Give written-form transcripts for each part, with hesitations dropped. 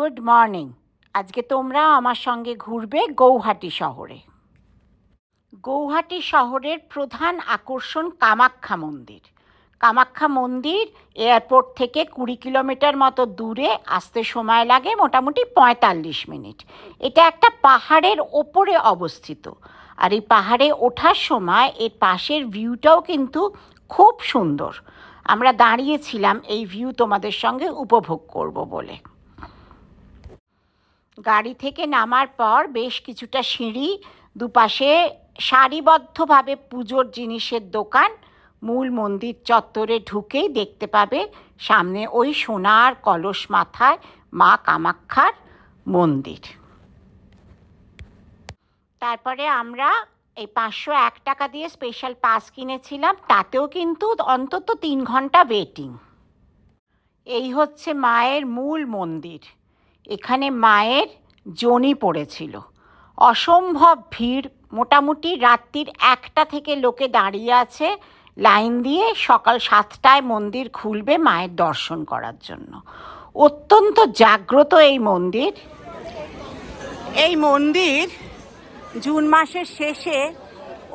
Good morning. আজকে তোমরা আমার সঙ্গে ঘুরবে গৌহাটি শহরে। গৌহাটি শহরের প্রধান আকর্ষণ কামাখ্যা মন্দির। কামাখ্যা মন্দির এয়ারপোর্ট থেকে 20 কিলোমিটার মতো দূরে, আসতে সময় লাগে মোটামুটি 45 মিনিট। এটা একটা পাহাড়ের ওপরে অবস্থিত, আর এই পাহাড়ে ওঠার সময় এর পাশের ভিউটাও কিন্তু খুব সুন্দর। আমরা দাঁড়িয়েছিলাম এই ভিউ তোমাদের সঙ্গে উপভোগ করব বলে। গাড়ি থেকে নামার পর বেশ কিছুটা সিঁড়ি, দুপাশে সারিবদ্ধভাবে পুজোর জিনিসের দোকান। মূল মন্দির চত্বরে ঢুকেই দেখতে পাবে সামনে ওই সোনার কলস মাথায় মা কামাখ্যার মন্দির। তারপরে আমরা এই 501 টাকা দিয়ে স্পেশাল পাস কিনেছিলাম, তাতেও কিন্তু অন্তত 3 ঘন্টা ওয়েটিং। এই হচ্ছে মায়ের মূল মন্দির। এখানে মায়ের জনি পড়েছিল। অসম্ভব ভিড়, মোটামুটি রাত্রির 1টা থেকে লোকে দাঁড়িয়ে আছে লাইন দিয়ে। সকাল 7টায় মন্দির খুলবে মায়ের দর্শন করার জন্য। অত্যন্ত জাগ্রত এই মন্দির। এই মন্দির জুন মাসের শেষে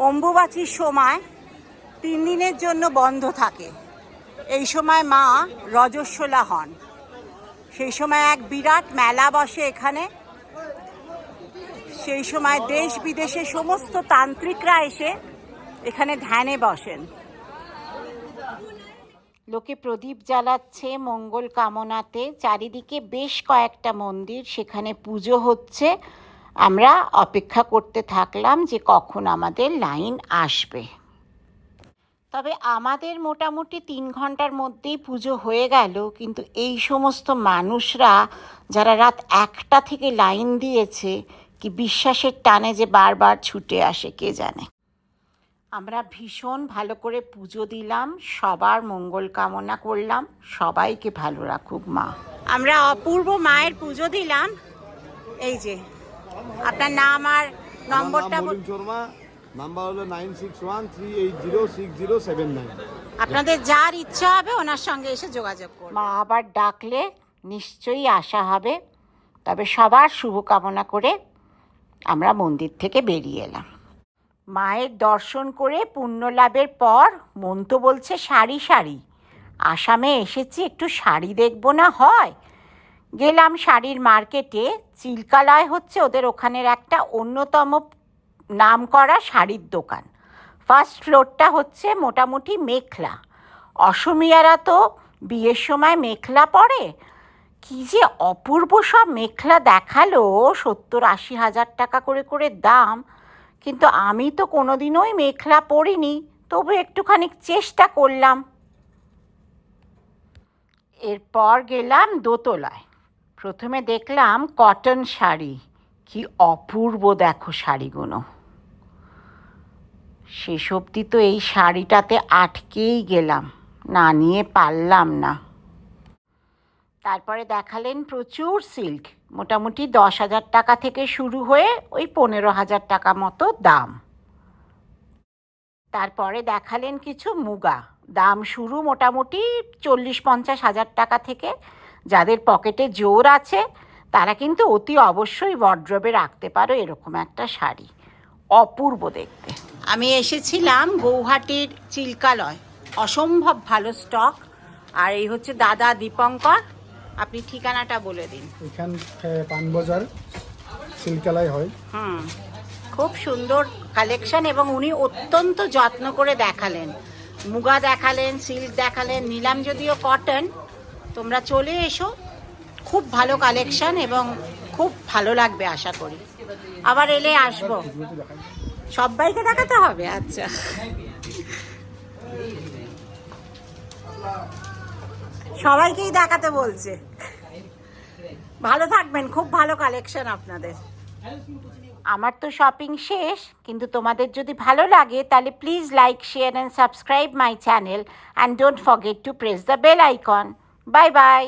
অম্বুবাচীর সময় 3 দিনের জন্য বন্ধ থাকে। এই সময় মা রজস্বলা হন। সেই সময় এক বিরাট মেলা বসে এখানে। সেই সময় দেশ বিদেশে সমস্ত তান্ত্রিকরা এসে এখানে ধ্যানে বসেন। লোকে প্রদীপ জ্বালাচ্ছে মঙ্গল কামনাতে। চারিদিকে বেশ কয়েকটা মন্দির, সেখানে পুজো হচ্ছে। আমরা অপেক্ষা করতে থাকলাম যে কখন আমাদের লাইন আসবে। তবে আমাদের মোটামুটি 3 ঘন্টার মধ্যেই পুজো হয়ে গেল। কিন্তু এই সমস্ত মানুষরা যারা রাত 1টা থেকে লাইন দিয়েছে, কি বিশ্বাসের টানে যে বারবার ছুটে আসে কে জানে। আমরা ভীষণ ভালো করে পুজো দিলাম, সবার মঙ্গল কামনা করলাম, সবাইকে ভালো রাখুক মা। আমরা অপূর্ব মায়ের পুজো দিলাম। এই যে আপনার নাম আর নম্বরটা। নাম্বার হলো 9613806079। আপনাদের যার ইচ্ছা হবে ওনার সঙ্গে এসে যোগাযোগ করুন। মা আবার ডাকলে নিশ্চয়ই আসা হবে। তবে সবার শুভকামনা করে আমরা মন্দির থেকে বেরিয়ে এলাম। মায়ের দর্শন করে পুণ্য লাভের পর মন তো বলছে শাড়ি শাড়ি। আসামে এসেছি, একটু শাড়ি দেখবো না হয়। গেলাম শাড়ির মার্কেটে। চিল্কালয় হচ্ছে ওদের ওখানের একটা অন্যতম নাম করা শাড়ির দোকান। ফার্স্ট ফ্লোরটা হচ্ছে মোটামুটি মেখলা। অসমিয়ারা তো বিয়ের সময় মেখলা পরে। কি যে অপূর্ব সব মেখলা দেখালো, 70-80 হাজার টাকা করে করে দাম। কিন্তু আমি তো কোনোদিনই মেখলা পরিনি, তবু একটুখানি চেষ্টা করলাম। এরপর গেলাম দোতলায়। প্রথমে দেখলাম কটন শাড়ি। কি অপূর্ব দেখো শাড়িগুলো। শেষ অবধি তো এই শাড়িটাতে আটকেই গেলাম, না নিয়ে পারলাম না। তারপরে দেখালেন প্রচুর সিল্ক, মোটামুটি 10,000 টাকা থেকে শুরু হয়ে ওই 15,000 টাকা মতো দাম। তারপরে দেখালেন কিছু মুগা, দাম শুরু মোটামুটি 40-50 হাজার টাকা থেকে। যাদের পকেটে জোর আছে তারা কিন্তু অতি অবশ্যই ওয়ার্ড্রবে রাখতে পারো এরকম একটা শাড়ি। অপূর্ব দেখতে। আমি এসেছিলাম গৌহাটির চিল্কালয়, অসম্ভব ভালো স্টক। আর এই হচ্ছে দাদা দীপঙ্কর। আপনি ঠিকানাটা বলে দিন। এখান পানবাজার চিল্কালয় হয়। খুব সুন্দর কালেকশন, এবং উনি অত্যন্ত যত্ন করে দেখালেন। মুগা দেখালেন, সিল্ক দেখালেন, নিলাম যদিও কটন। তোমরা চলে এসো, খুব ভালো কালেকশন এবং খুব ভালো লাগবে আশা করি। আবার এলে আসবো। সবাইকে দেখাতে হবে? আচ্ছা, সবাইকেই দেখাতে বলছে। ভালো থাকবেন, খুব ভালো কালেকশন আপনাদের। আমার তো শপিং শেষ, কিন্তু তোমাদের যদি ভালো লাগে তাহলে please like, share and subscribe my channel, and don't forget to press the bell icon. Bye by.